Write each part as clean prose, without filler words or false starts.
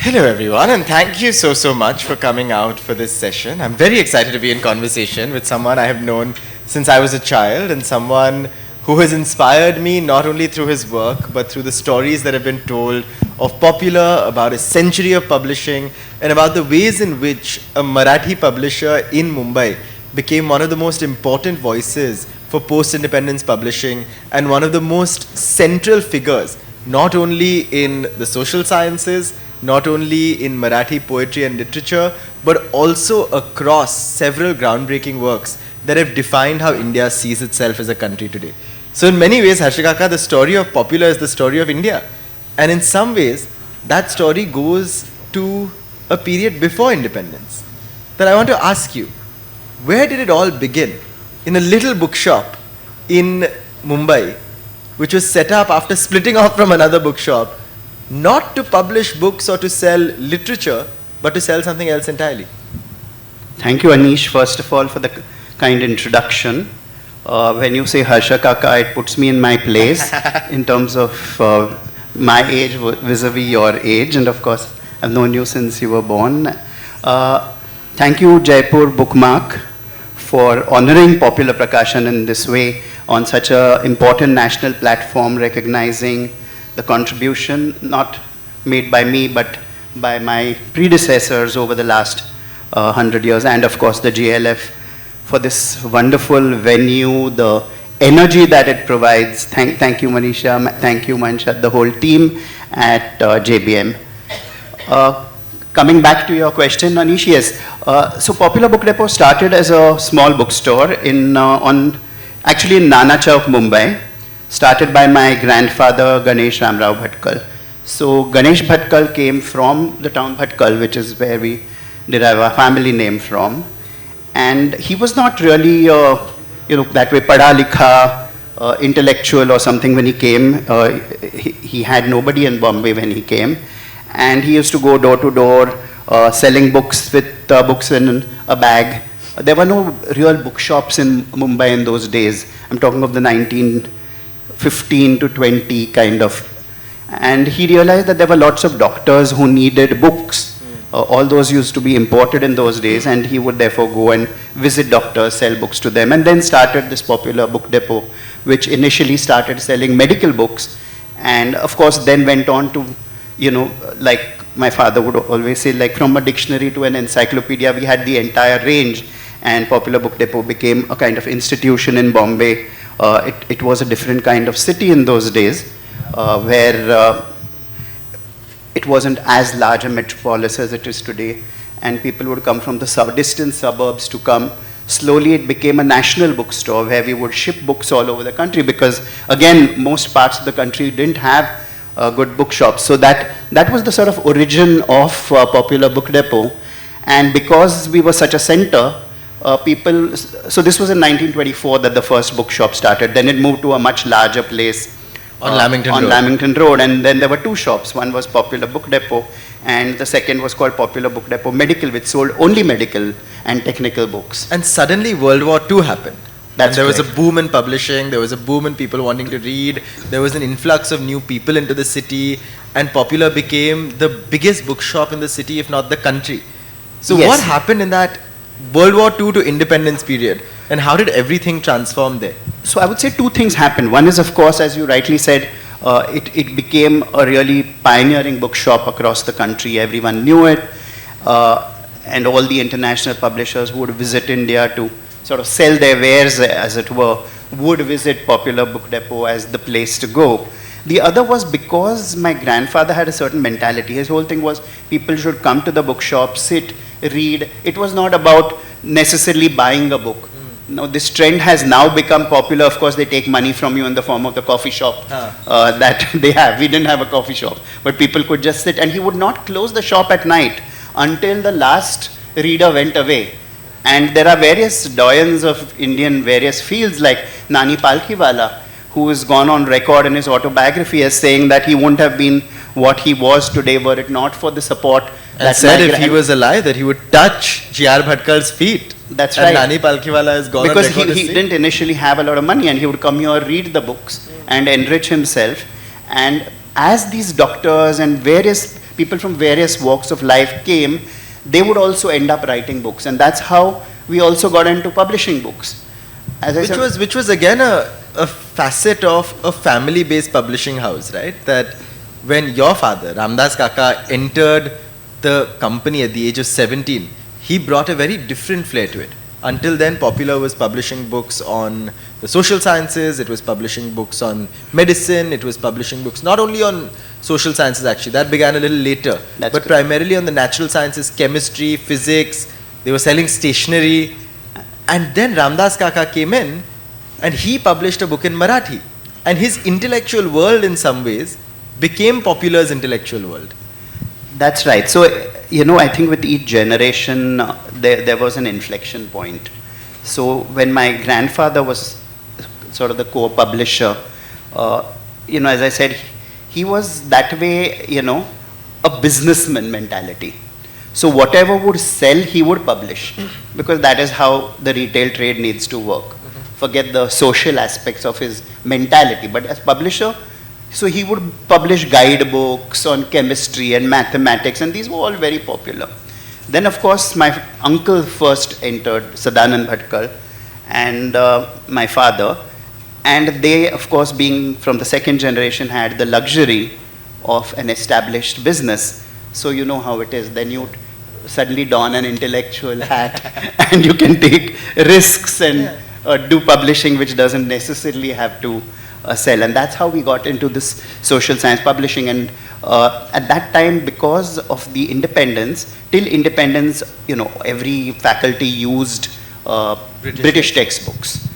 Hello everyone, and thank you so much for coming out for this session. I'm very excited to be in conversation with someone I have known since I was a child, and someone who has inspired me not only through his work but through the stories that have been told of Popular, about a century of publishing, and about the ways in which a Marathi publisher in Mumbai became one of the most important voices for post-independence publishing and one of the most central figures, not only in the social sciences, not only in Marathi poetry and literature, but also across several groundbreaking works that have defined how India sees itself as a country today. So in many ways, Harsha Kaka, the story of Popular is the story of India. And in some ways, that story goes to a period before independence. That I want to ask you, where did it all begin? In a little bookshop in Mumbai, which was set up after splitting off from another bookshop, not to publish books or to sell literature, but to sell something else entirely. Thank you, Anish, first of all, for the kind introduction. When you say Harsha Kaka, it puts me in my place in terms of my age vis-a-vis your age. And of course, I've known you since you were born. Thank you, Jaipur Bookmark, for honoring Popular Prakashan in this way on such an important national platform, recognizing the contribution not made by me but by my predecessors over the last 100 years, and of course the GLF for this wonderful venue, the energy that it provides. Thank you, Manisha, thank you, Manshat, the whole team at JBM. Coming back to your question, Anish, yes. So Popular Book Depot started as a small bookstore actually in Nana Chowk, Mumbai. Started by my grandfather, Ganesh Ramrao Bhatkal. So Ganesh Bhatkal came from the town Bhatkal, which is where we derive our family name from. And he was not really, that way, pada likha, intellectual or something when he came. He had nobody in Bombay when he came. And he used to go door to door, selling books with books in a bag. There were no real bookshops in Mumbai in those days. I'm talking of the 1915 to 20 kind of. And he realized that there were lots of doctors who needed books. All those used to be imported in those days, and he would therefore go and visit doctors, sell books to them, and then started this Popular Book Depot, which initially started selling medical books, and of course then went on to, like my father would always say, like from a dictionary to an encyclopedia, we had the entire range, and Popular Book Depot became a kind of institution in Bombay. It was a different kind of city in those days, where it wasn't as large a metropolis as it is today, and people would come from the distant suburbs to come. Slowly it became a national bookstore where we would ship books all over the country, because again, most parts of the country didn't have good bookshops. So that was the sort of origin of Popular Book Depot. And because we were such a center, so this was in 1924 that the first bookshop started. Then it moved to a much larger place on Lamington Road, and then there were two shops. One was Popular Book Depot, and the second was called Popular Book Depot Medical, which sold only medical and technical books. And suddenly World War II happened. There was a boom in publishing, there was a boom in people wanting to read, there was an influx of new people into the city, and Popular became the biggest bookshop in the city, if not the country. So Yes. what happened in that World War II to independence period, and how did everything transform there? So I would say two things happened. One is, of course, as you rightly said, it became a really pioneering bookshop across the country. Everyone knew it, and all the international publishers who would visit India to sort of sell their wares, as it were, would visit Popular Book Depot as the place to go. The other was because my grandfather had a certain mentality. His whole thing was people should come to the bookshop, sit, read. It was not about necessarily buying a book. Now, this trend has now become popular. Of course, they take money from you in the form of the coffee shop that they have. We didn't have a coffee shop, but people could just sit, and he would not close the shop at night until the last reader went away. And there are various doyens of Indian various fields, like Nani Palkhiwala, who has gone on record in his autobiography as saying that he wouldn't have been what he was today were it not for the support. And said if he was alive that he would touch G.R. Bhatkal's feet. That's right. And Nani Palkhiwala has gone because on record he didn't initially have a lot of money, and he would come here, read the books, and enrich himself. And as these doctors and various people from various walks of life came, they would also end up writing books. And that's how we also got into publishing books. Which was again a facet of a family-based publishing house, right? That when your father, Ramdas Kaka, entered the company at the age of 17, he brought a very different flair to it. Until then, Popular was publishing books on the social sciences, it was publishing books on medicine, it was publishing books not only on social sciences actually, that began a little later, but primarily on the natural sciences, chemistry, physics, they were selling stationery. And then Ramdas Kaka came in and he published a book in Marathi. And his intellectual world in some ways became Popular's intellectual world. That's right. So, I think with each generation, there was an inflection point. So when my grandfather was sort of the co-publisher, as I said, he was that way, a businessman mentality. So whatever would sell, he would publish, because that is how the retail trade needs to work. Forget the social aspects of his mentality, but as publisher, so he would publish guidebooks on chemistry and mathematics, and these were all very popular. Then, of course, my uncle first entered, Sadanand Bhatkal, and my father, and they, of course, being from the second generation, had the luxury of an established business. So you know how it is. Then you suddenly don an intellectual hat and you can take risks and do publishing which doesn't necessarily have to sell. And that's how we got into this social science publishing. And at that time, because of the independence, till independence, every faculty used British textbooks.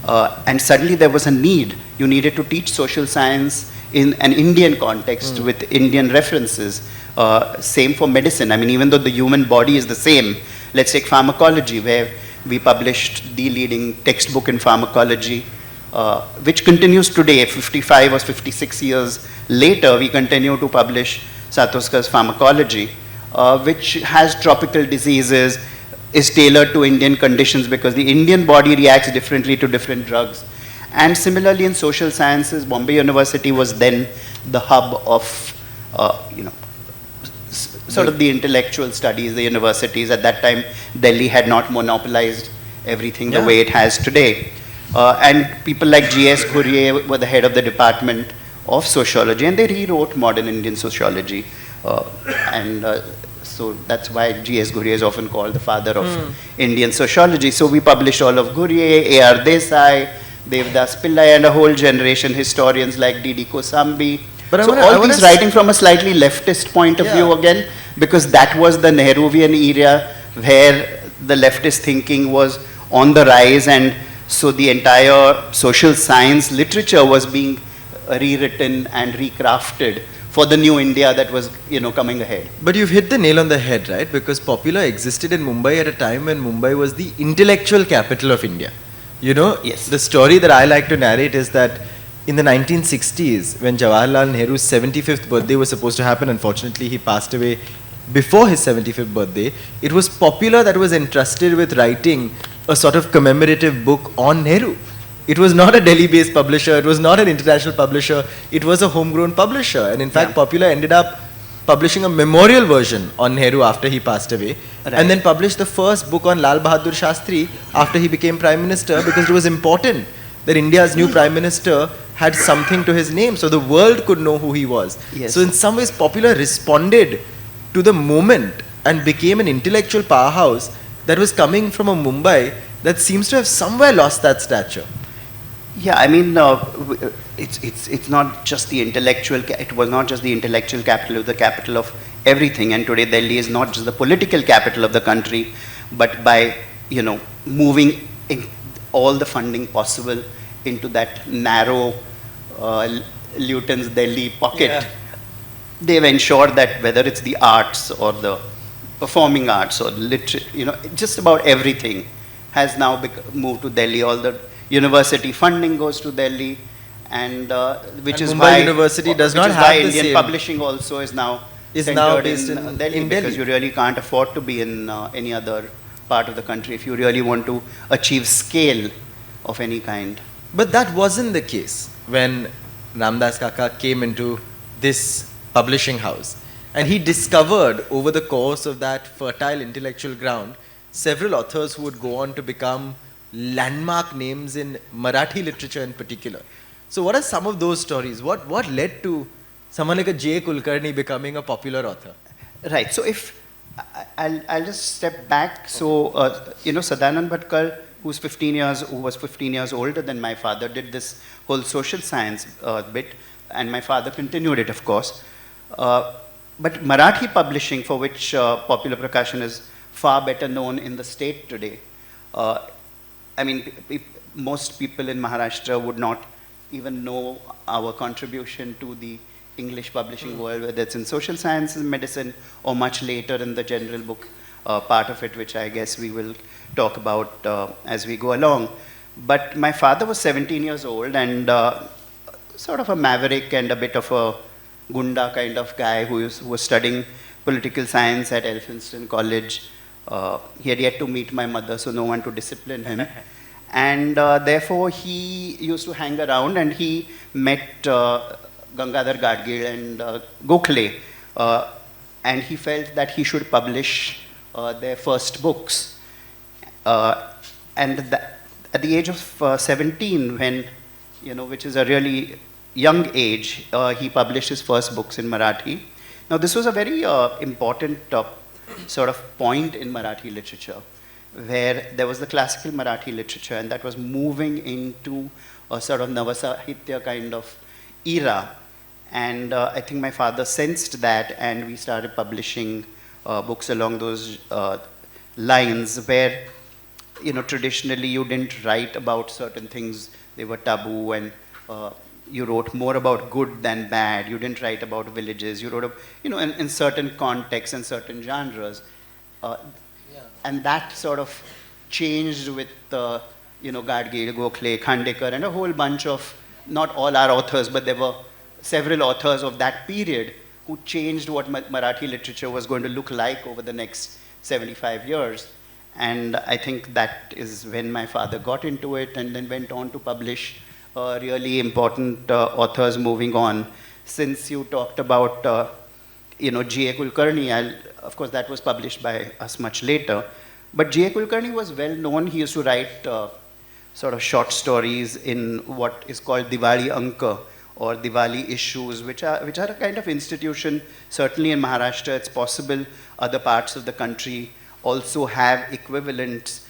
And suddenly there was a need. You needed to teach social science in an Indian context with Indian references. Same for medicine. I mean, even though the human body is the same, let's take pharmacology, where we published the leading textbook in pharmacology, which continues today. 55 or 56 years later, we continue to publish Satoskar's Pharmacology, which has tropical diseases, is tailored to Indian conditions because the Indian body reacts differently to different drugs. And similarly in social sciences, Bombay University was then the hub of, sort of the intellectual studies, the universities. At that time, Delhi had not monopolized everything the way it has today. And people like G.S. Ghurye were the head of the department of sociology, and they rewrote modern Indian sociology. So that's why G.S. Ghurye is often called the father of Indian sociology. So we published all of Ghurye, A.R. Desai, Devdas Pillai, and a whole generation historians like D.D. Kosambi. But so all these writing from a slightly leftist point of view again, because that was the Nehruvian era where the leftist thinking was on the rise, and so the entire social science literature was being rewritten and recrafted for the new India that was, coming ahead. But you've hit the nail on the head, right? Because Popular existed in Mumbai at a time when Mumbai was the intellectual capital of India. Yes. The story that I like to narrate is that in the 1960s, when Jawaharlal Nehru's 75th birthday was supposed to happen, unfortunately he passed away before his 75th birthday, it was Popular that was entrusted with writing a sort of commemorative book on Nehru. It was not a Delhi-based publisher, it was not an international publisher, it was a homegrown publisher. And in fact, Popular ended up publishing a memorial version on Nehru after he passed away, and then published the first book on Lal Bahadur Shastri after he became Prime Minister, because it was important that India's new Prime Minister had something to his name, so the world could know who he was. Yes. So in some ways, Popular responded to the moment and became an intellectual powerhouse that was coming from a Mumbai that seems to have somewhere lost that stature. Yeah, I mean, it's not just the intellectual, it was not just the intellectual capital, it was the capital of everything. And today Delhi is not just the political capital of the country, but by, moving all the funding possible into that narrow Luton's Delhi pocket, they've ensured that whether it's the arts or the performing arts or literature, just about everything has now moved to Delhi. All the university funding goes to Delhi, and which is Mumbai why University does not have the Indian same publishing also is now centered in Delhi, because you really can't afford to be in any other part of the country if you really want to achieve scale of any kind. But that wasn't the case when Ramdas Kaka came into this publishing house. And he discovered over the course of that fertile intellectual ground several authors who would go on to become landmark names in Marathi literature in particular. So what are some of those stories? What led to someone like a J. Kulkarni becoming a popular author? Right. So if I'll just step back. So Sadanand Bhatkal, who was 15 years older than my father, did this whole social science bit, and my father continued it, of course. But Marathi publishing, for which Popular Prakashan is far better known in the state today, I mean, most people in Maharashtra would not even know our contribution to the English publishing world, whether it's in social sciences, medicine, or much later in the general book part of it, which I guess we will talk about as we go along. But my father was 17 years old and sort of a maverick and a bit of a gunda kind of guy who was studying political science at Elphinstone College. He had yet to meet my mother, so no one to discipline him. And therefore, he used to hang around, and he met Gangadhar Gadgil and Gokhale. And he felt that he should publish their first books. And at the age of 17, when, which is a really young age, he published his first books in Marathi. Now, this was a very important sort of point in Marathi literature, where there was the classical Marathi literature, and that was moving into a sort of Navasahitya kind of era. And I think my father sensed that, and we started publishing books along those lines, where, traditionally you didn't write about certain things, they were taboo, and you wrote more about good than bad. You didn't write about villages. You wrote, in certain contexts and certain genres. And that sort of changed with, Gadgil, Gokhale, Khandekar, and a whole bunch of, not all our authors, but there were several authors of that period who changed what Marathi literature was going to look like over the next 75 years. And I think that is when my father got into it and then went on to publish really important authors moving on. Since you talked about, G.A. Kulkarni, of course that was published by us much later, but G.A. Kulkarni was well known. He used to write sort of short stories in what is called Diwali Anka, or Diwali issues, which are a kind of institution. Certainly in Maharashtra, it's possible other parts of the country also have equivalents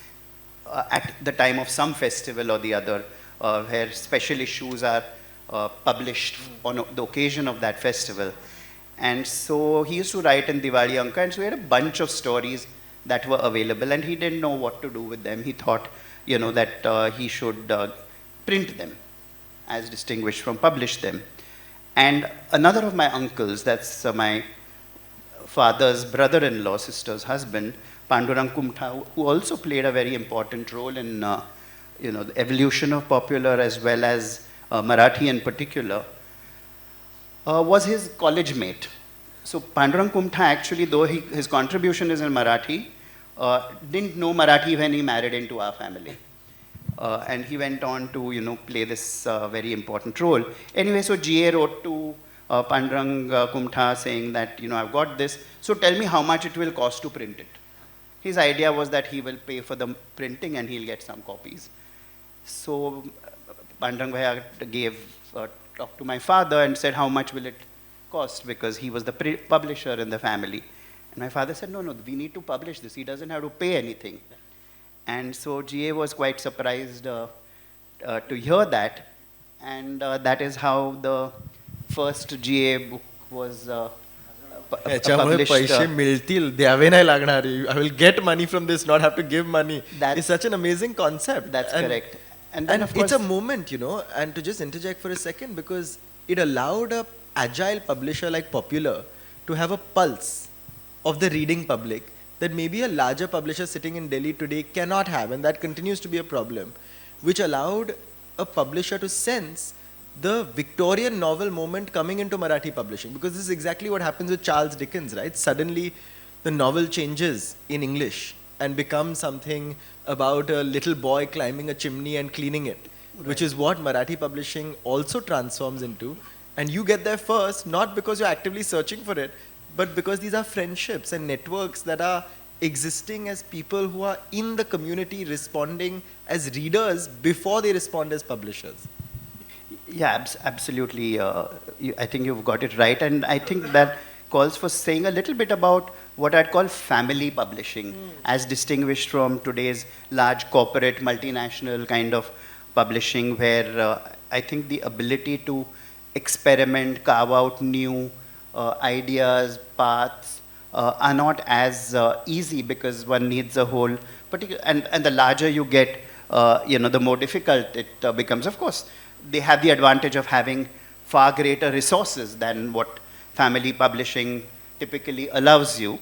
at the time of some festival or the other, where special issues are published on the occasion of that festival. And so he used to write in Diwali Anka, and so he had a bunch of stories that were available, and he didn't know what to do with them. He thought, that he should print them, as distinguished from publish them. And another of my uncles, that's my father's brother-in-law, sister's husband, Pandurang Kumtha, who also played a very important role in the evolution of popular as well as Marathi in particular, was his college mate. So Pandurang Kumtha actually, though his contribution is in Marathi, didn't know Marathi when he married into our family. And he went on to, play this very important role. Anyway, so GA wrote to Pandurang Kumtha saying that, I've got this, so tell me how much it will cost to print it. His idea was that he will pay for the printing and he'll get some copies. So Pandurang Bhaiya talked to my father and said, how much will it cost? Because he was the publisher in the family. And my father said, no, we need to publish this. He doesn't have to pay anything. And so GA was quite surprised to hear that. And that is how the first GA book was published. पैसे मिळतील, द्यावे नाही लागणार. I will get money from this, not have to give money. It's such an amazing concept. That's correct. And of course, it's a moment, and to just interject for a second, because it allowed a agile publisher like Popular to have a pulse of the reading public that maybe a larger publisher sitting in Delhi today cannot have, and that continues to be a problem, which allowed a publisher to sense the Victorian novel moment coming into Marathi publishing, because this is exactly what happens with Charles Dickens, right? Suddenly the novel changes in English and becomes something about a little boy climbing a chimney and cleaning it, right, which is what Marathi publishing also transforms into. And you get there first, not because you're actively searching for it, but because these are friendships and networks that are existing as people who are in the community responding as readers before they respond as publishers. Yeah, absolutely. I think you've got it right. And I think that calls for saying a little bit about what I'd call family publishing, as distinguished from today's large corporate, multinational kind of publishing, where I think the ability to experiment, carve out new ideas, paths, are not as easy, because one needs a whole particular, and the larger you get, the more difficult it becomes. Of course, they have the advantage of having far greater resources than what family publishing typically allows you.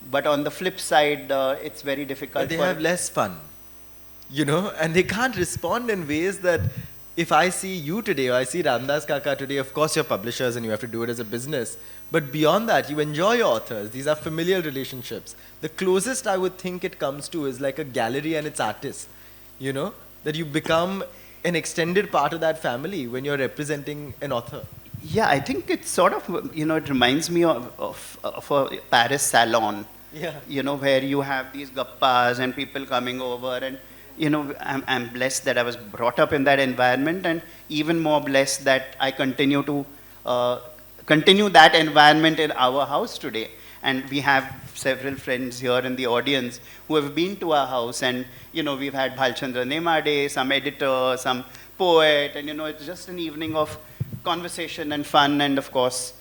But on the flip side, it's very difficult. But they have less fun, and they can't respond in ways that if I see you today or I see Ramdas Kaka today, of course you're publishers and you have to do it as a business. But beyond that, you enjoy your authors. These are familial relationships. The closest I would think it comes to is like a gallery and its artists, that you become an extended part of that family when you're representing an author. Yeah, I think it's sort of, it reminds me of a Paris salon, where you have these gappas and people coming over, and, I'm blessed that I was brought up in that environment, and even more blessed that I continue to continue that environment in our house today. And we have several friends here in the audience who have been to our house, and, we've had Bhalchandra Nemade, some editor, some poet, and, it's just an evening of conversation and fun, and of course,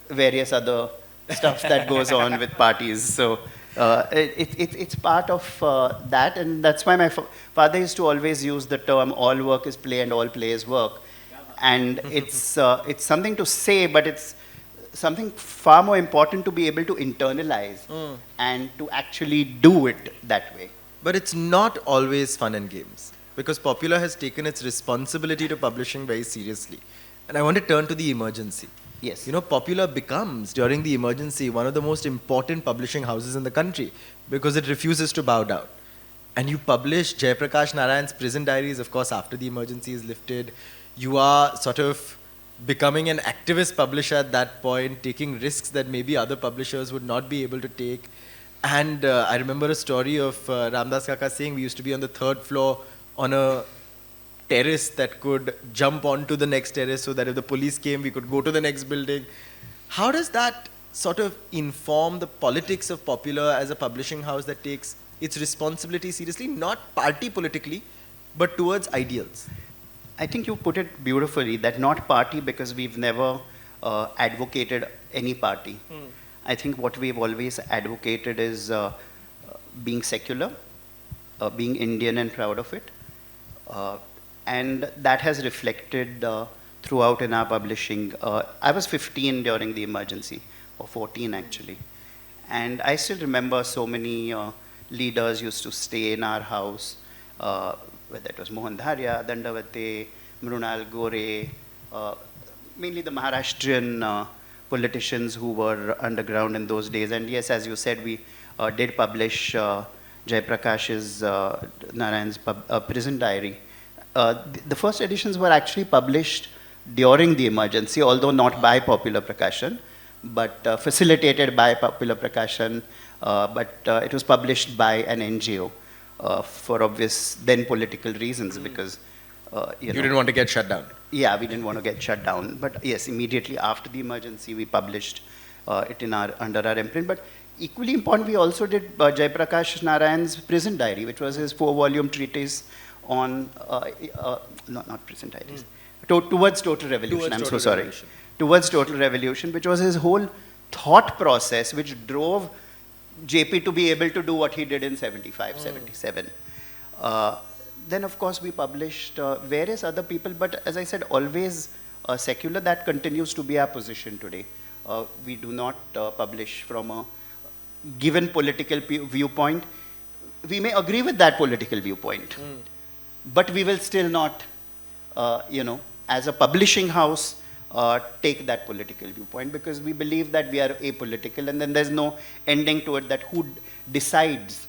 various other stuff that goes on with parties. So it's part of that, and that's why my father used to always use the term, all work is play and all play is work. And it's something to say, but it's something far more important to be able to internalize and to actually do it that way. But it's not always fun and games, because Popular has taken its responsibility to publishing very seriously. And I want to turn to the emergency. Yes. Popular becomes, during the emergency, one of the most important publishing houses in the country because it refuses to bow down. And you publish Jayaprakash Narayan's Prison Diaries, of course, after the emergency is lifted. You are sort of becoming an activist publisher at that point, taking risks that maybe other publishers would not be able to take. And I remember a story of Ramdas Kaka saying we used to be on the 3rd floor on a terrace that could jump onto the next terrace, so that if the police came, we could go to the next building. How does that sort of inform the politics of Popular as a publishing house that takes its responsibility seriously, not party politically, but towards ideals? I think you put it beautifully, that not party, because we've never advocated any party. I think what we've always advocated is being secular, being Indian and proud of it. And that has reflected throughout in our publishing. I was 15 during the emergency, or 14 actually. And I still remember so many leaders used to stay in our house, whether it was Mohan Dharia, Dandavate, Mrunal Gore, mainly the Maharashtrian politicians who were underground in those days. And yes, as you said, we did publish Jayaprakash's Narayan's Prison Diary. The first editions were actually published during the emergency, although not by Popular Prakashan, but facilitated by Popular Prakashan, but it was published by an NGO for obvious then political reasons, because you didn't want to get shut down. Yeah, we didn't want to get shut down. But yes, immediately after the emergency, we published it in under our imprint. But equally important, we also did Jayaprakash Narayan's Prison Diary, which was his 4-volume treatise on, not Prison Diaries, towards Total Revolution, I'm so sorry. Towards Total Revolution, which was his whole thought process, which drove JP to be able to do what he did in 75, 77. Then, of course, we published various other people, but as I said, always secular. That continues to be our position today. We do not publish from a given political viewpoint. We may agree with that political viewpoint, but we will still not, as a publishing house, take that political viewpoint, because we believe that we are apolitical, and then there's no ending to it, that who decides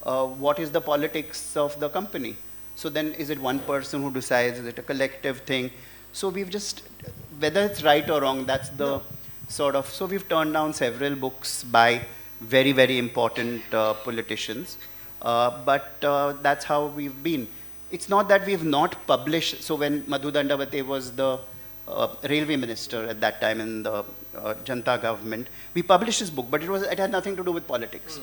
what is the politics of the company. So then, is it one person who decides? Is it a collective thing? So we've just, whether it's right or wrong, that's the sort of, so we've turned down several books by very, very important politicians. But that's how we've been. It's not that we've not published. So when Madhu Dandavate was the railway minister at that time in the Janta government, we published his book, but it had nothing to do with politics.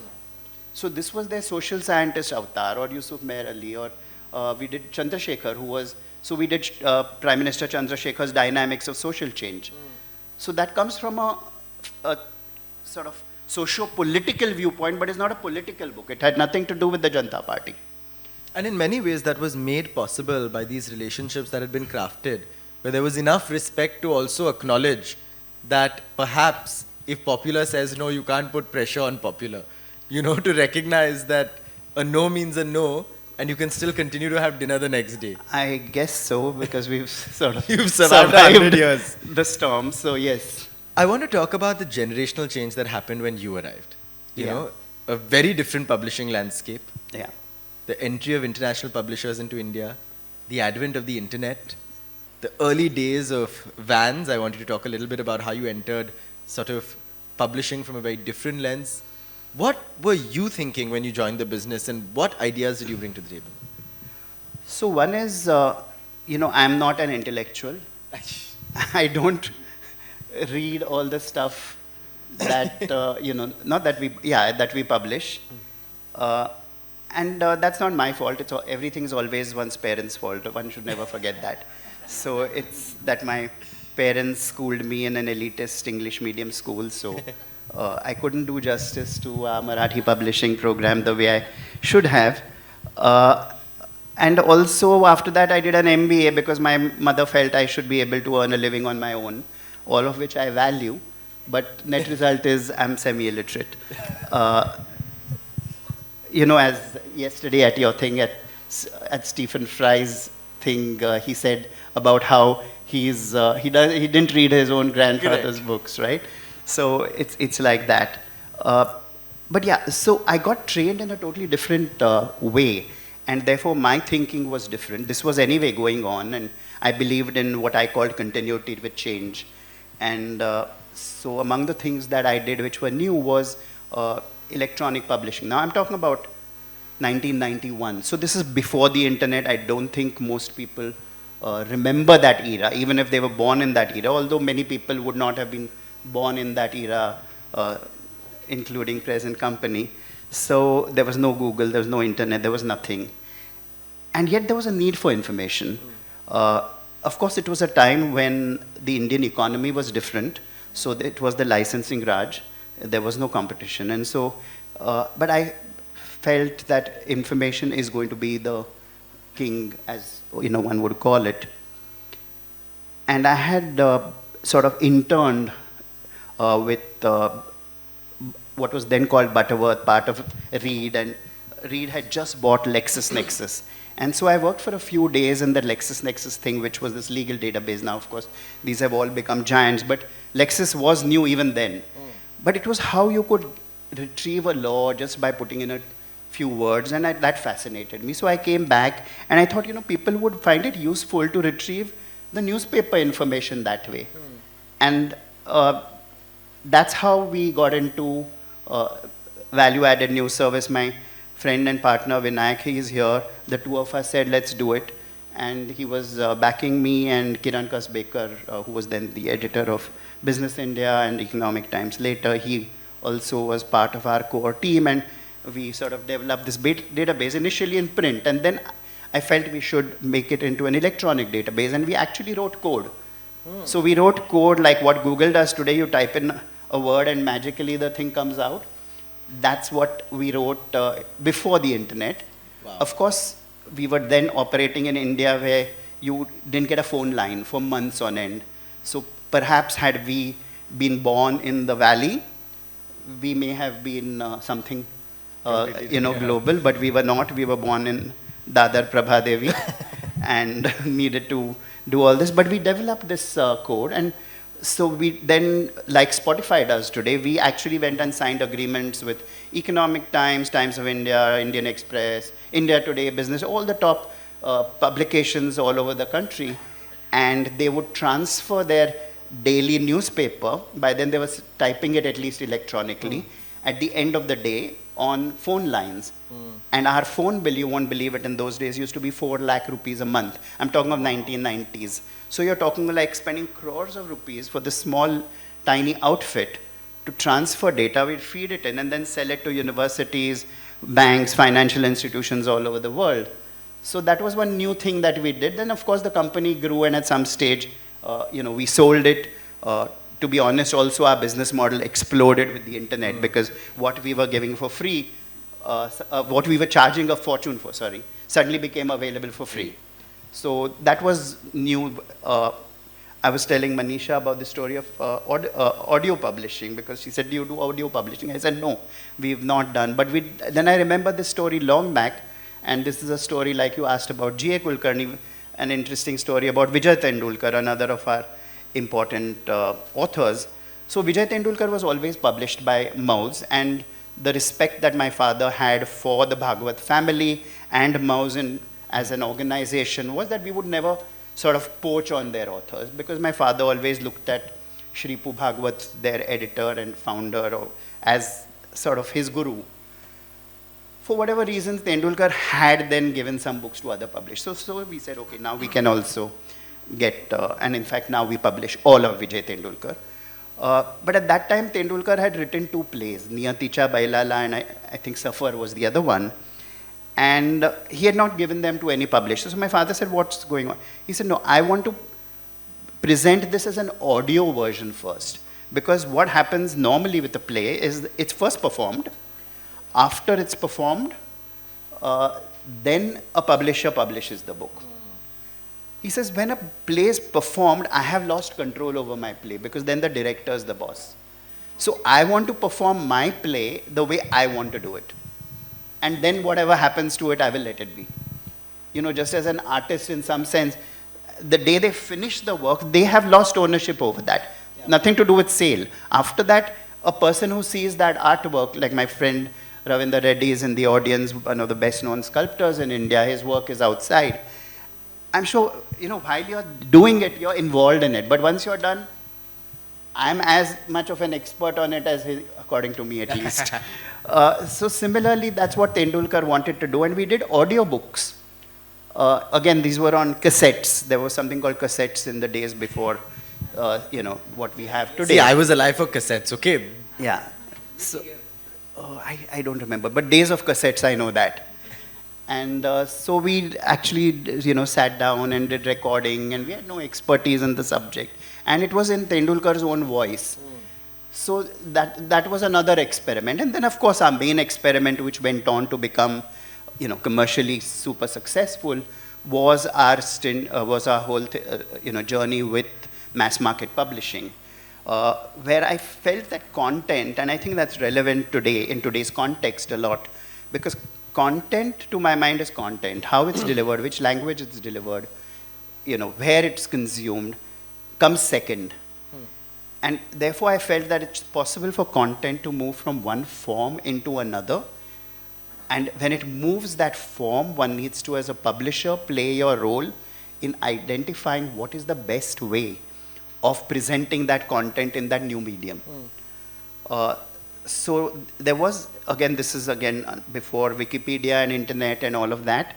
So this was their social scientist avatar, or Yusuf Meher Ali, or we did Chandrasekhar, so we did Prime Minister Chandrasekhar's dynamics of social change. So that comes from a sort of socio-political viewpoint, but it's not a political book. It had nothing to do with the Janta Party. And in many ways, that was made possible by these relationships that had been crafted, where there was enough respect to also acknowledge that perhaps if Popular says no, you can't put pressure on Popular. You know, to recognize that a no means a no, and you can still continue to have dinner the next day. I guess so, because we've sort of You've survived 100 years. The storm, so yes. I want to talk about the generational change that happened when you arrived. You know, a very different publishing landscape. Yeah. The entry of international publishers into India, the advent of the internet, the early days of Vans. I want you to talk a little bit about how you entered sort of publishing from a very different lens. What were you thinking when you joined the business, and what ideas did you bring to the table? So one is, I'm not an intellectual. I don't read all the stuff that, not that that we publish. And that's not my fault. Everything is always one's parents' fault. One should never forget that. So it's that my parents schooled me in an elitist English medium school, so I couldn't do justice to our Marathi publishing program the way I should have. And also after that I did an MBA because my mother felt I should be able to earn a living on my own, all of which I value. But net result is I'm semi-illiterate. As yesterday at your thing, at Stephen Fry's thing, he said about how he didn't read his own grandfather's books, right? So it's like that. But yeah, so I got trained in a totally different way, and therefore my thinking was different. This was anyway going on, and I believed in what I called continuity with change. And so among the things that I did which were new was electronic publishing. Now I'm talking about 1991. So this is before the internet. I don't think most people remember that era, even if they were born in that era, although many people would not have been born in that era, including present company. So there was no Google, there was no internet, there was nothing. And yet there was a need for information. Of course, it was a time when the Indian economy was different. So it was the licensing Raj. There was no competition. And so, but I felt that information is going to be the king, as one would call it. And I had sort of interned with what was then called Butterworth, part of Reed, and Reed had just bought LexisNexis. And so I worked for a few days in the LexisNexis thing, which was this legal database. Now, of course, these have all become giants, but Lexis was new even then. But it was how you could retrieve a law just by putting in a few words, and that fascinated me. So I came back, and I thought, people would find it useful to retrieve the newspaper information that way. And that's how we got into value-added news service. My friend and partner Vinayak, he is here. The two of us said, let's do it. And he was backing me and Kiran Kasbekar, who was then the editor of Business India and Economic Times later. He also was part of our core team, and we sort of developed this database initially in print, and then I felt we should make it into an electronic database, and we actually wrote code. So we wrote code like what Google does today. You type in a word and magically the thing comes out. That's what we wrote before the internet. Wow. Of course, we were then operating in India where you didn't get a phone line for months on end. So perhaps had we been born in the valley, we may have been something global, but we were not. We were born in Dadar Prabhadevi and needed to do all this. But we developed this code, and so we then, like Spotify does today, we actually went and signed agreements with Economic Times, Times of India, Indian Express, India Today, Business, all the top publications all over the country, and they would transfer their daily newspaper. By then they were typing it at least electronically at the end of the day on phone lines. And our phone bill, you won't believe it, in those days used to be 4 lakh rupees a month. I'm talking of 1990s. So you're talking like spending crores of rupees for this small, tiny outfit to transfer data. We'd feed it in and then sell it to universities, banks, financial institutions all over the world. So that was one new thing that we did. Then of course the company grew, and at some stage, we sold it. To be honest, also our business model exploded with the internet, because what we were giving for free, what we were charging a fortune for, suddenly became available for free. So that was new. I was telling Manisha about the story of audio publishing, because she said, do you do audio publishing? I said, no, we've not done. But then I remember this story long back, and this is a story like you asked about G.A. Kulkarni, an interesting story about Vijay Tendulkar, another of our important authors. So Vijay Tendulkar was always published by Mouse, and the respect that my father had for the Bhagwat family and Mouse as an organization was that we would never sort of poach on their authors, because my father always looked at Shri Pu Bhagwat, their editor and founder, as sort of his guru. For whatever reasons, Tendulkar had then given some books to other publishers. So we said, okay, now we can also get, and in fact now we publish all of Vijay Tendulkar. But at that time, Tendulkar had written 2 plays, Niyaticha Bailala, and I think Safar was the other one. And he had not given them to any publisher. So my father said, what's going on? He said, no, I want to present this as an audio version first. Because what happens normally with a play is it's first performed. After it's performed, then a publisher publishes the book. He says, when a play is performed, I have lost control over my play, because then the director is the boss. So I want to perform my play the way I want to do it. And then whatever happens to it, I will let it be. Just as an artist in some sense, the day they finish the work, they have lost ownership over that. Yeah. Nothing to do with sale. After that, a person who sees that artwork, like my friend Ravinder Reddy is in the audience, one of the best known sculptors in India, his work is outside. I'm sure, while you're doing it, you're involved in it. But once you're done, I'm as much of an expert on it as he, according to me at least. So similarly, that's what Tendulkar wanted to do. And we did audiobooks. Again, these were on cassettes. There was something called cassettes in the days before, what we have today. See, I was alive for cassettes, okay? Yeah. So, I don't remember. But days of cassettes, I know that. And so we actually, sat down and did recording, and we had no expertise in the subject. And it was in Tendulkar's own voice. So that was another experiment. And then, of course, our main experiment, which went on to become, commercially super successful, was our whole, journey with mass market publishing, where I felt that content, and I think that's relevant today, in today's context a lot, because content, to my mind, is content. How it's delivered, which language it's delivered, where it's consumed, comes second. And therefore, I felt that it's possible for content to move from one form into another. And when it moves that form, one needs to, as a publisher, play your role in identifying what is the best way of presenting that content in that new medium. So there was, again, this is again before Wikipedia and internet and all of that.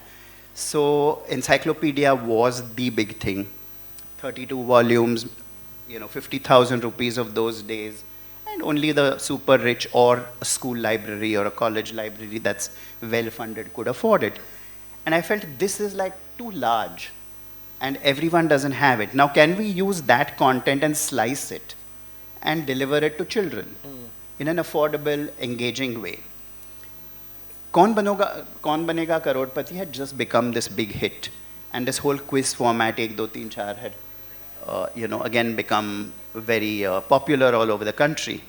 So encyclopedia was the big thing. 32 volumes, 50,000 rupees of those days. And only the super rich or a school library or a college library that's well funded could afford it. And I felt this is like too large and everyone doesn't have it. Now can we use that content and slice it and deliver it to children in an affordable, engaging way? Kaun Banega Karodpati had just become this big hit, and this whole quiz format, 1, 2, 3, 4, had again become very popular all over the country.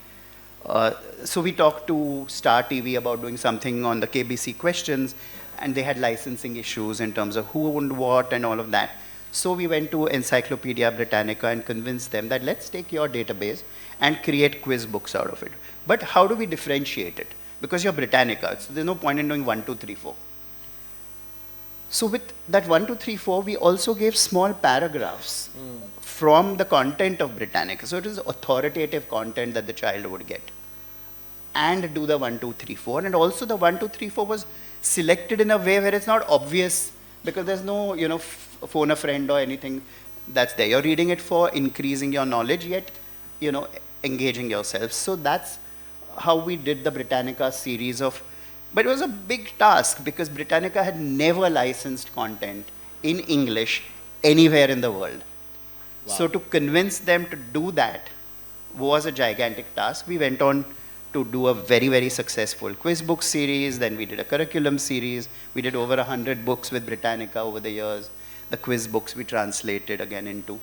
So we talked to Star TV about doing something on the KBC questions, and they had licensing issues in terms of who owned what and all of that. So we went to Encyclopedia Britannica and convinced them that let's take your database and create quiz books out of it. But how do we differentiate it? Because you're Britannica, so there's no point in doing 1, 2, 3, 4. So with that 1, 2, 3, 4, we also gave small paragraphs from the content of Britannica. So it is authoritative content that the child would get. And do the 1, 2, 3, 4. And also the 1, 2, 3, 4 was selected in a way where it's not obvious because there's no, phone a friend or anything that's there. You're reading it for increasing your knowledge, yet, engaging yourself. So that's how we did the Britannica series of, but it was a big task because Britannica had never licensed content in English anywhere in the world. Wow. So to convince them to do that was a gigantic task. We went on to do a very, very successful quiz book series. Then we did a curriculum series. We did over 100 books with Britannica over the years. The quiz books we translated again into,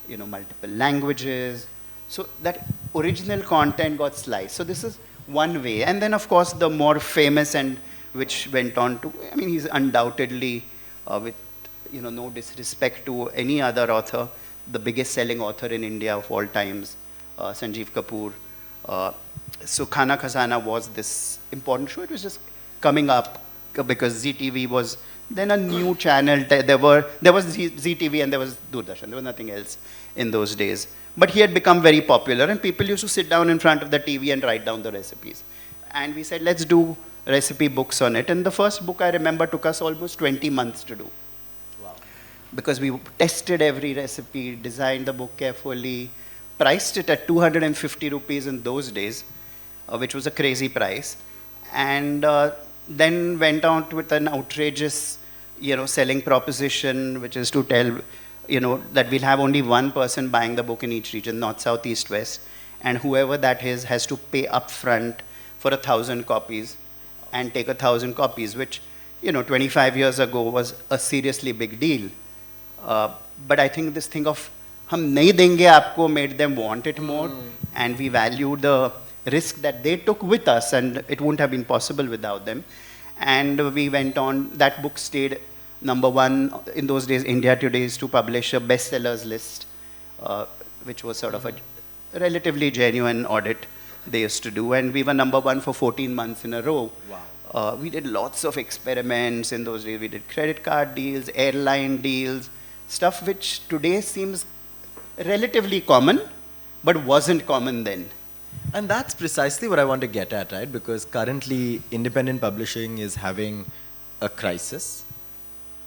multiple languages. So that original content got sliced. So this is one way. And then, of course, the more famous and which went on to, he's undoubtedly, with, no disrespect to any other author, the biggest selling author in India of all times, Sanjeev Kapoor. So Khana Khazana was this important show. It was just coming up because ZTV was then a new channel. There was ZTV and there was Doordarshan. There was nothing else in those days. But he had become very popular and people used to sit down in front of the TV and write down the recipes. And we said, let's do recipe books on it. And the first book I remember took us almost 20 months to do. Wow. Because we tested every recipe, designed the book carefully, priced it at 250 rupees in those days, which was a crazy price. And then went on with an outrageous, selling proposition, which is to tell, that we'll have only one person buying the book in each region, north, south, east, west. And whoever that is has to pay upfront for 1,000 copies and take 1,000 copies, which, 25 years ago was a seriously big deal. But I think this thing of, hum nahi denge aapko made them want it more. And we value the risk that they took with us, and it wouldn't have been possible without them. And we went on, that book stayed #1. In those days, India Today used to publish a bestsellers list, which was sort of a relatively genuine audit they used to do. And we were #1 for 14 months in a row. Wow. We did lots of experiments in those days. We did credit card deals, airline deals, stuff which today seems relatively common, but wasn't common then. And that's precisely what I want to get at, right? Because currently, independent publishing is having a crisis.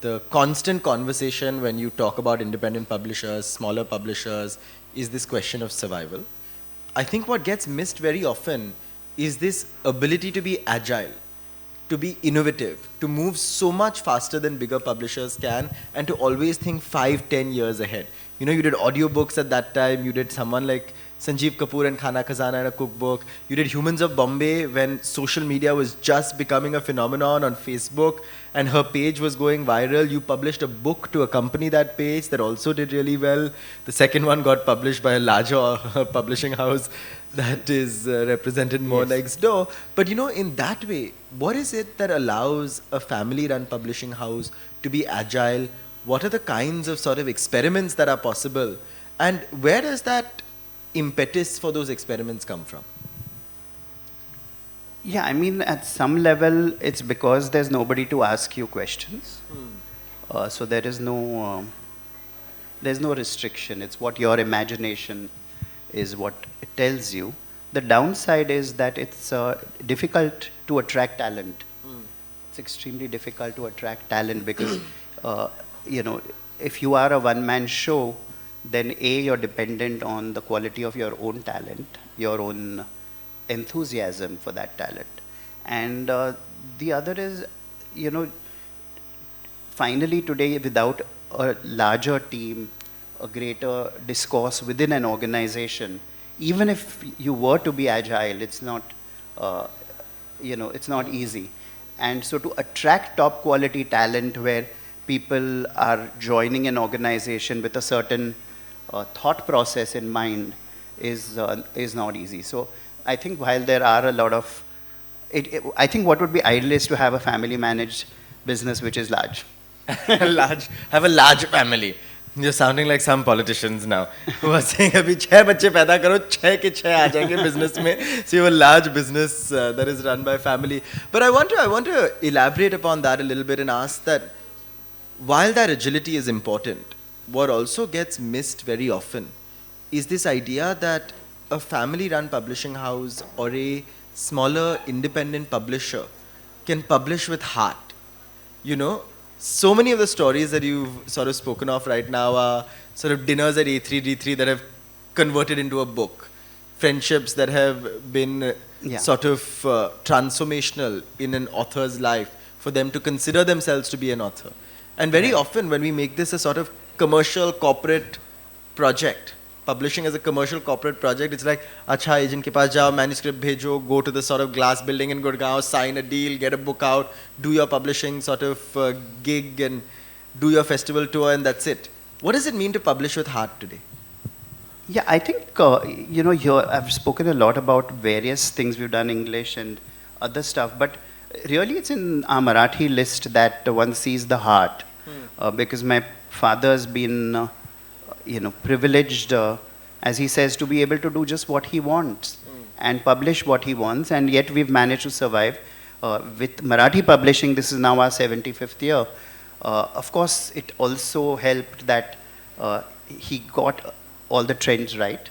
The constant conversation when you talk about independent publishers, smaller publishers, is this question of survival. I think what gets missed very often is this ability to be agile, to be innovative, to move so much faster than bigger publishers can, and to always think 5-10 years ahead. You did audiobooks at that time, you did someone like Sanjeev Kapoor and Khana Khazana in a cookbook. You did Humans of Bombay when social media was just becoming a phenomenon on Facebook and her page was going viral. You published a book to accompany that page that also did really well. The second one got published by a larger publishing house that is represented more next door. But in that way, what is it that allows a family-run publishing house to be agile? What are the kinds of sort of experiments that are possible? And where does that impetus for those experiments come from? Yeah, at some level, it's because there's nobody to ask you questions. So there is there's no restriction. It's what your imagination is what it tells you. The downside is that it's difficult to attract talent. It's extremely difficult to attract talent because, if you are a one-man show, then you're dependent on the quality of your own talent, your own enthusiasm for that talent. And the other is, finally today, without a larger team, a greater discourse within an organization, even if you were to be agile, it's not, it's not easy. And so to attract top quality talent where people are joining an organization with a certain thought process in mind is not easy. So I think while there are a lot of, I think what would be ideal is to have a family managed business which is large. Have a large family. You're sounding like some politicians now who are saying, "Abhi 6 बच्चे पैदा करो, 6 के 6 आ जाएंगे business में." So you have a large business that is run by family. But I want to elaborate upon that a little bit and ask that while that agility is important, what also gets missed very often is this idea that a family-run publishing house or a smaller independent publisher can publish with heart. You know, so many of the stories that you've sort of spoken of right now are sort of dinners at A3D3 that have converted into a book, friendships that have been sort of transformational in an author's life for them to consider themselves to be an author. And very often when we make this a sort of commercial corporate project, publishing as a commercial corporate project, it's like, acha, agent ke paas jao, manuscript bhejo, go to the sort of glass building in Gurgaon, sign a deal, get a book out, do your publishing sort of gig and do your festival tour, and that's it. What does it mean to publish with heart today? Yeah, I think, you know, here I've spoken a lot about various things we've done, English and other stuff, but really it's in our Marathi list that one sees the heart. Because my father's been, you know, privileged, as he says, to be able to do just what he wants and publish what he wants, and yet we've managed to survive. With Marathi publishing, this is now our 75th year. Of course, it also helped that he got all the trends right,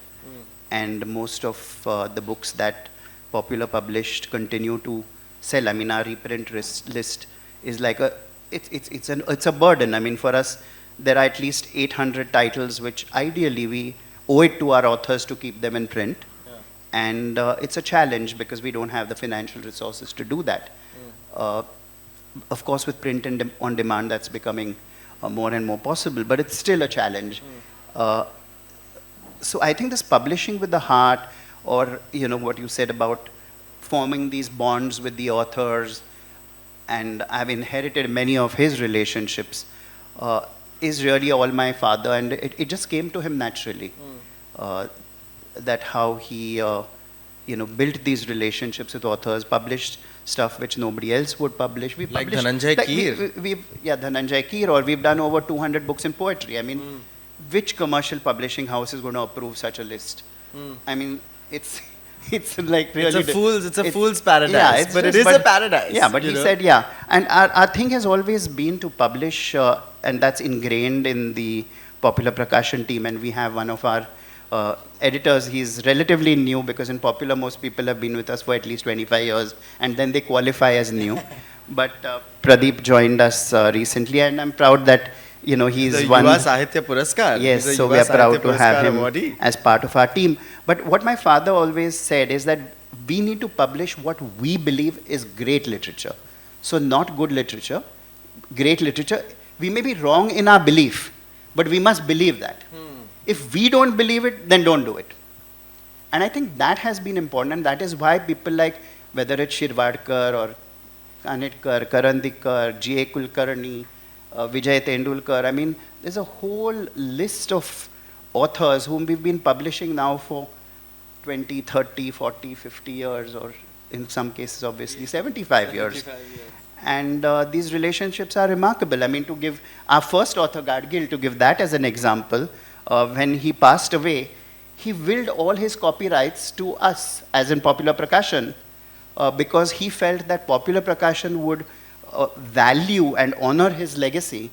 and most of the books that Popular published continue to sell. I mean, our reprint list is like it's a burden. I mean, for us, there are at least 800 titles, which ideally we owe it to our authors to keep them in print. And it's a challenge because we don't have the financial resources to do that. Of course, with print and on demand, that's becoming more and more possible, but it's still a challenge. So I think this publishing with the heart, or you know what you said about forming these bonds with the authors, and I've inherited many of his relationships, is really all my father, and it just came to him naturally. That how he you know, built these relationships with authors, published stuff which nobody else would publish. We like published, Dhananjay Keer. Dhananjay Keer, or we've done over 200 books in poetry. I mean, which commercial publishing house is going to approve such a list? I mean, it's like really... It's a fool's paradise, but it is a paradise. Yeah, but he said, yeah. And our thing has always been to publish, and that's ingrained in the Popular Prakashan team, and we have one of our editors. He's relatively new, because in Popular most people have been with us for at least 25 years, and then they qualify as new. But Pradeep joined us recently, and I'm proud that, you know, he's the one... Yuva Sahitya Puraskar. Yes, so we are proud to have him as part of our team. But what my father always said is that we need to publish what we believe is great literature. So not good literature, great literature. We may be wrong in our belief, but we must believe that. If we don't believe it, then don't do it. And I think that has been important, and that is why people like, whether it's Shirvadkar or Kanetkar, Karandikar, G.A. Kulkarni, Vijay Tendulkar, I mean, there's a whole list of authors whom we've been publishing now for 20, 30, 40, 50 years, or in some cases, obviously, 75 years. And these relationships are remarkable. I mean, to give our first author, Gadgil, to give that as an example, when he passed away, he willed all his copyrights to us, as in Popular Prakashan, because he felt that Popular Prakashan would value and honor his legacy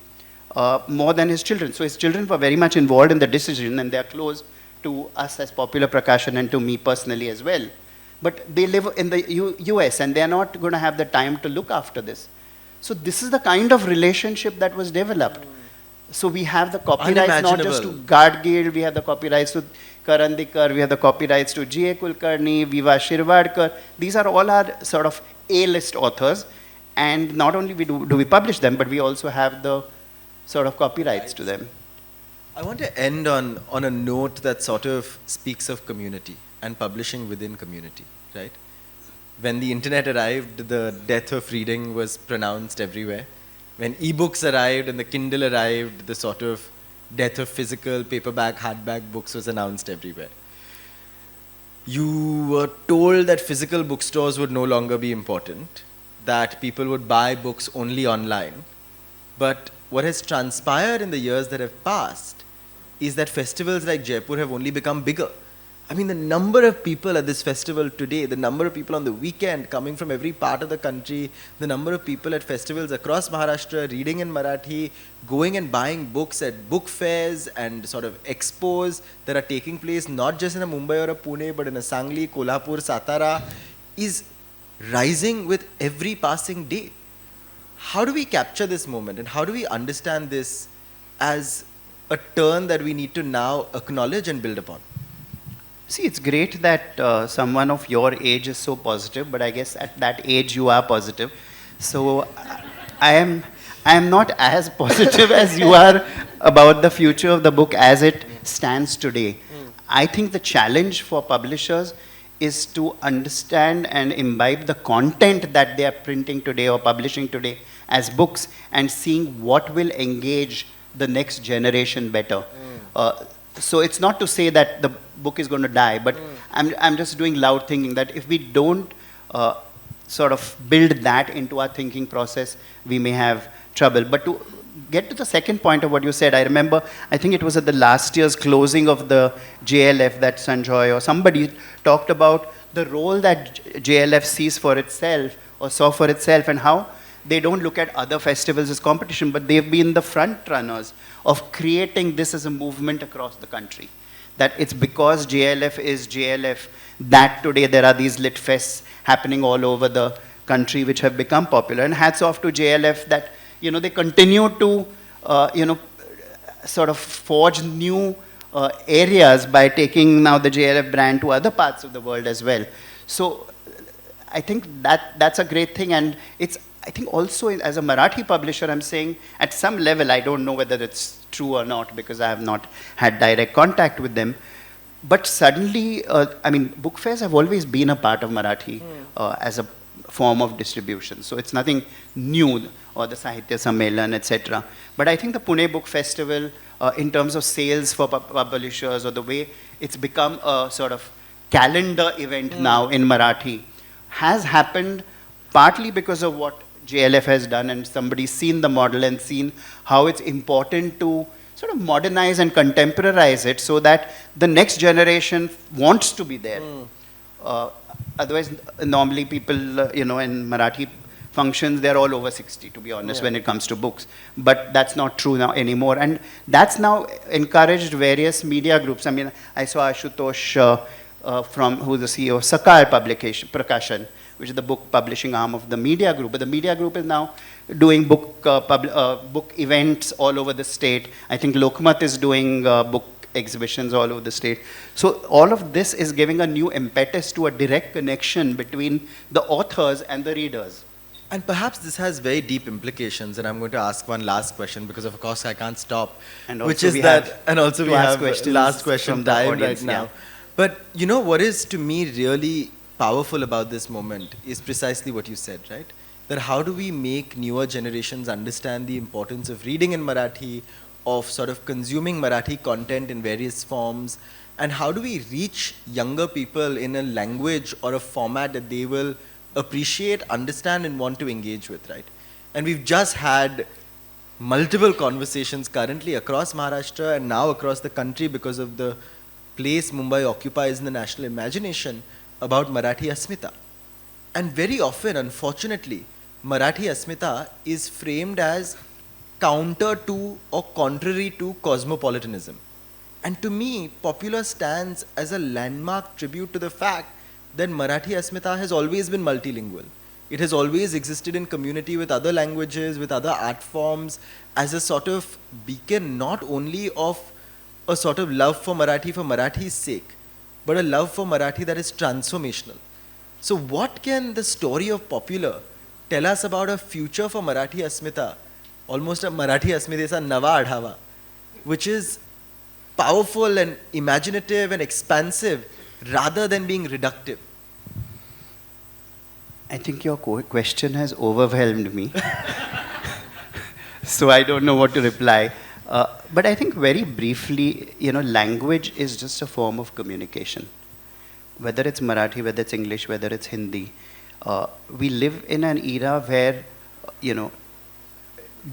more than his children. So his children were very much involved in the decision, and they are close to us as Popular Prakashan and to me personally as well. But they live in the US, and they are not going to have the time to look after this. So this is the kind of relationship that was developed. So we have the copyrights not just to Gadgil, we have the copyrights to Karandikar, we have the copyrights to G.A. Kulkarni, Viva Shirvadkar. These are all our sort of A-list authors. And not only do we publish them, but we also have the sort of copyrights to them. I want to end on a note that sort of speaks of community and publishing within community, right? When the internet arrived, the death of reading was pronounced everywhere. When ebooks arrived and the Kindle arrived, the sort of death of physical, paperback, hardback books was announced everywhere. You were told that physical bookstores would no longer be important, that people would buy books only online. But what has transpired in the years that have passed is that festivals like Jaipur have only become bigger. I mean, the number of people at this festival today, the number of people on the weekend coming from every part of the country, the number of people at festivals across Maharashtra reading in Marathi, going and buying books at book fairs and sort of expos that are taking place not just in a Mumbai or a Pune, but in a Sangli, Kolhapur, Satara, is rising with every passing day. How do we capture this moment and how do we understand this as a turn that we need to now acknowledge and build upon? See, it's great that someone of your age is so positive, but I guess at that age you are positive. So I am not as positive as you are about the future of the book as it stands today. I think the challenge for publishers is to understand and imbibe the content that they are printing today or publishing today as books and seeing what will engage the next generation better. So it's not to say that the book is going to die, but I'm just doing loud thinking that if we don't sort of build that into our thinking process, we may have trouble. But to get to the second point of what you said, I remember, I think it was at the last year's closing of the JLF that Sanjoy or somebody talked about the role that JLF sees for itself or saw for itself and how they don't look at other festivals as competition, but they've been the front runners of creating this as a movement across the country. That it's because JLF is JLF that today there are these lit fests happening all over the country which have become popular. And hats off to JLF that, they continue to, sort of forge new areas by taking now the JLF brand to other parts of the world as well. So I think that's a great thing, and I think also as a Marathi publisher, I'm saying at some level, I don't know whether it's true or not because I have not had direct contact with them, but suddenly, book fairs have always been a part of Marathi as a form of distribution. So it's nothing new, or the Sahitya Sammelan, etc. But I think the Pune Book Festival, in terms of sales for publishers or the way it's become a sort of calendar event now in Marathi, has happened partly because of what JLF has done, and somebody's seen the model and seen how it's important to sort of modernize and contemporize it so that the next generation wants to be there. Otherwise, normally people, in Marathi functions, they're all over 60, to be honest, when it comes to books. But that's not true now anymore. And that's now encouraged various media groups. I mean, I saw Ashutosh, who's the CEO of Sakar publication, Prakashan, which is the book publishing arm of the media group. But the media group is now doing book events all over the state. I think Lokmat is doing book exhibitions all over the state. So all of this is giving a new impetus to a direct connection between the authors and the readers. And perhaps this has very deep implications, and I'm going to ask one last question because of course I can't stop, which is that, and also we have last question time right now. But what is to me really powerful about this moment is precisely what you said, right? That how do we make newer generations understand the importance of reading in Marathi, of sort of consuming Marathi content in various forms, and how do we reach younger people in a language or a format that they will appreciate, understand, and want to engage with, right? And we've just had multiple conversations currently across Maharashtra and now across the country because of the place Mumbai occupies in the national imagination about Marathi Asmita. And very often, unfortunately, Marathi Asmita is framed as counter to or contrary to cosmopolitanism. And to me, Popular stands as a landmark tribute to the fact that Marathi Asmita has always been multilingual. It has always existed in community with other languages, with other art forms, as a sort of beacon not only of a sort of love for Marathi's sake, but a love for Marathi that is transformational. So what can the story of Popular tell us about a future for Marathi Asmita, almost a Marathi Asmitesa Nava Adhava, which is powerful and imaginative and expansive rather than being reductive? I think your question has overwhelmed me. So I don't know what to reply. But I think very briefly, language is just a form of communication. Whether it's Marathi, whether it's English, whether it's Hindi. We live in an era where,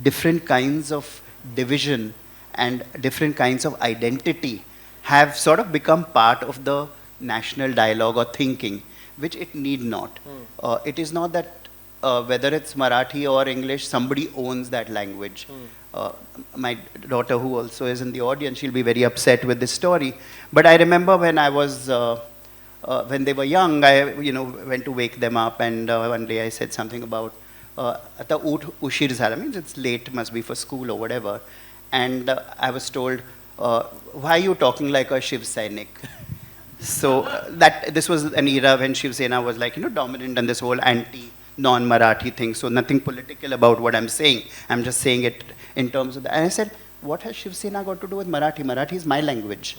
different kinds of division and different kinds of identity have sort of become part of the national dialogue or thinking, which it need not. It is not that whether it's Marathi or English, somebody owns that language. My daughter, who also is in the audience, she'll be very upset with this story. But I remember when I was, when they were young, I went to wake them up, and one day I said something about "Ata ushir zala," means it's late, must be for school or whatever. And I was told, "Why are you talking like a Shiv Sainik?" So this was an era when Shiv Sena was like dominant, and this whole non-Marathi thing, so nothing political about what I'm saying. I'm just saying it in terms of that. And I said, what has Shiv Sena got to do with Marathi? Marathi is my language.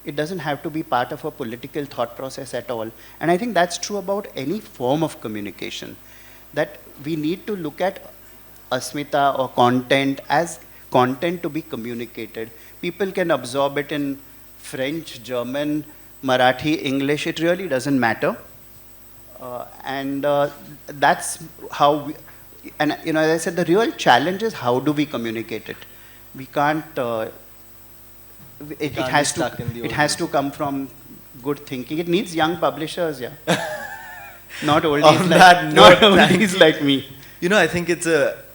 It doesn't have to be part of a political thought process at all. And I think that's true about any form of communication, that we need to look at asmita or content as content to be communicated. People can absorb it in French, German, Marathi, English, it really doesn't matter. And that's how we, and as I said, the real challenge is how do we communicate it? We can't, it has to come from good thinking. It needs young publishers, yeah. Not oldies like me. I think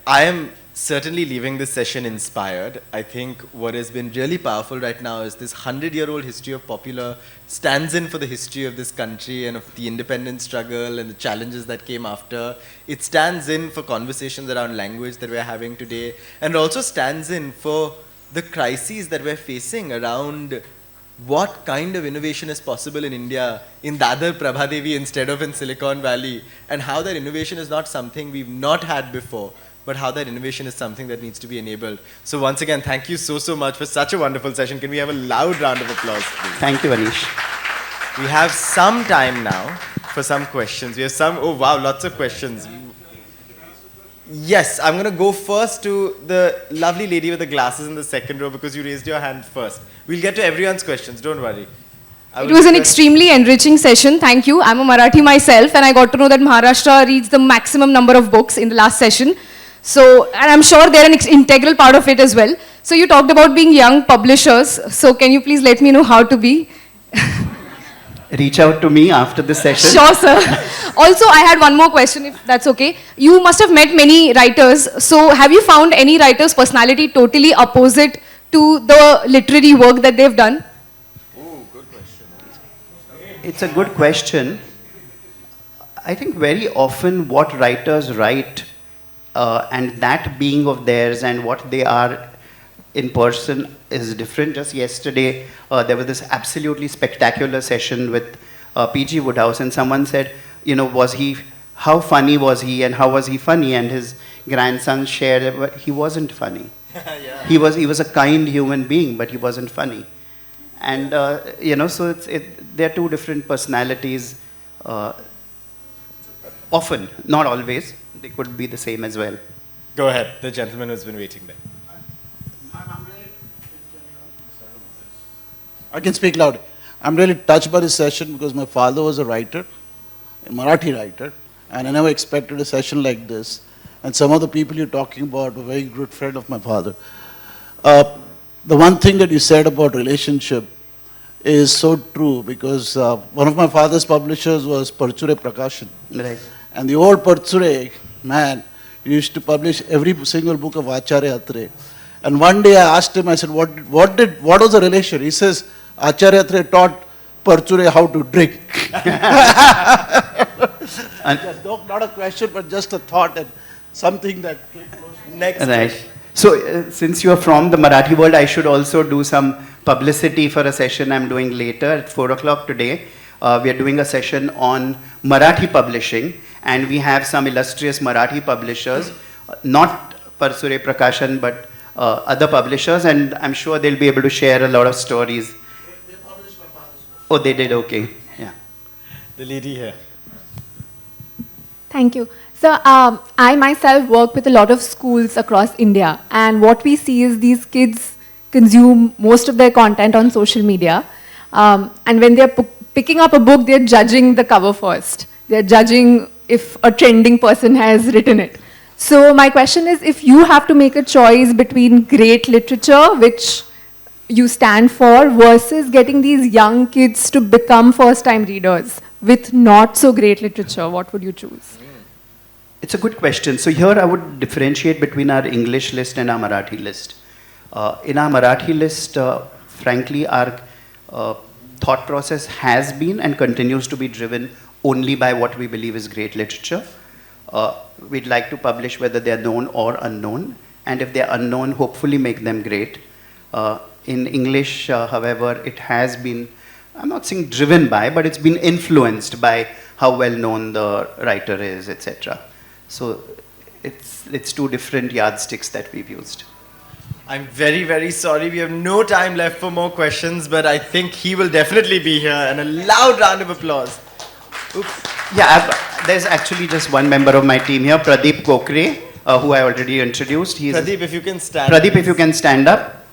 I am certainly leaving this session inspired. I think what has been really powerful right now is this 100-year-old history of popular stands in for the history of this country and of the independence struggle and the challenges that came after. It stands in for conversations around language that we're having today, and also stands in for the crises that we're facing around what kind of innovation is possible in India, in Dadar Prabhadevi instead of in Silicon Valley, and how that innovation is not something we've not had before, but how that innovation is something that needs to be enabled. So once again, thank you so much for such a wonderful session. Can we have a loud round of applause, please? Thank you, Anish. We have some time now for some questions. We have oh wow, lots of questions. Yes, I'm going to go first to the lovely lady with the glasses in the second row because you raised your hand first. We'll get to everyone's questions, don't worry. It was an extremely enriching session, thank you. I'm a Marathi myself, and I got to know that Maharashtra reads the maximum number of books in the last session. So, and I'm sure they're an integral part of it as well. So you talked about being young publishers. So can you please let me know how to be? Reach out to me after the session. Sure, sir. Also, I had one more question, if that's okay. You must have met many writers. So have you found any writer's personality totally opposite to the literary work that they've done? Oh, good question. It's a good question. I think very often what writers write and that being of theirs and what they are in person is different. Just yesterday, there was this absolutely spectacular session with P.G. Woodhouse, and someone said, how funny was he and how was he funny? And his grandson shared, but he wasn't funny. Yeah. He was a kind human being, but he wasn't funny. And, so there are two different personalities, often, not always. They could be the same as well. Go ahead, the gentleman who's been waiting there. I can speak loud. I'm really touched by this session because my father was a writer, a Marathi writer, and I never expected a session like this. And some of the people you're talking about were a very good friend of my father. The one thing that you said about relationship is so true because one of my father's publishers was Parchure Prakashan. Right. And the old Parchure, man, used to publish every single book of Acharya Atre. And one day I asked him, I said, what was the relation? He says, Acharya Atre taught Parchure how to drink. And not a question, but just a thought and something that... Next right. So, since you are from the Marathi world, I should also do some publicity for a session I'm doing later at 4 o'clock today. We are doing a session on Marathi publishing, and we have some illustrious Marathi publishers, not Parchure Prakashan, but other publishers, and I'm sure they'll be able to share a lot of stories. They published my father's book. Oh, they did, okay. Yeah. The lady here. Thank you. So I myself work with a lot of schools across India, and what we see is these kids consume most of their content on social media, and when they're picking up a book, they're judging the cover first. They're judging if a trending person has written it. So my question is, if you have to make a choice between great literature, which you stand for versus getting these young kids to become first-time readers with not so great literature? What would you choose? It's a good question. So here I would differentiate between our English list and our Marathi list. In our Marathi list, frankly, our thought process has been and continues to be driven only by what we believe is great literature. We'd like to publish whether they're known or unknown, and if they're unknown, hopefully make them great. In English, however, it has been, I'm not saying driven by, but it's been influenced by how well known the writer is, etc. So it's two different yardsticks that we've used. I'm very, very sorry. We have no time left for more questions, but I think he will definitely be here. And a loud round of applause. Oops. Yeah, there's actually just one member of my team here, Pradeep Kokre, who I already introduced. Pradeep, if you can stand. Pradeep, if you can stand up.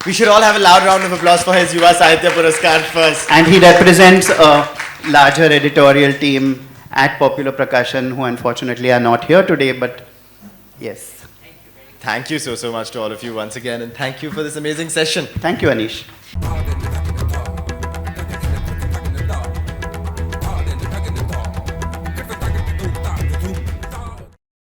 We should all have a loud round of applause for his Yuva Sahitya Puraskar first. And he represents a larger editorial team at Popular Prakashan, who unfortunately are not here today, but yes. Thank you so much to all of you once again, and thank you for this amazing session. Thank you, Anish.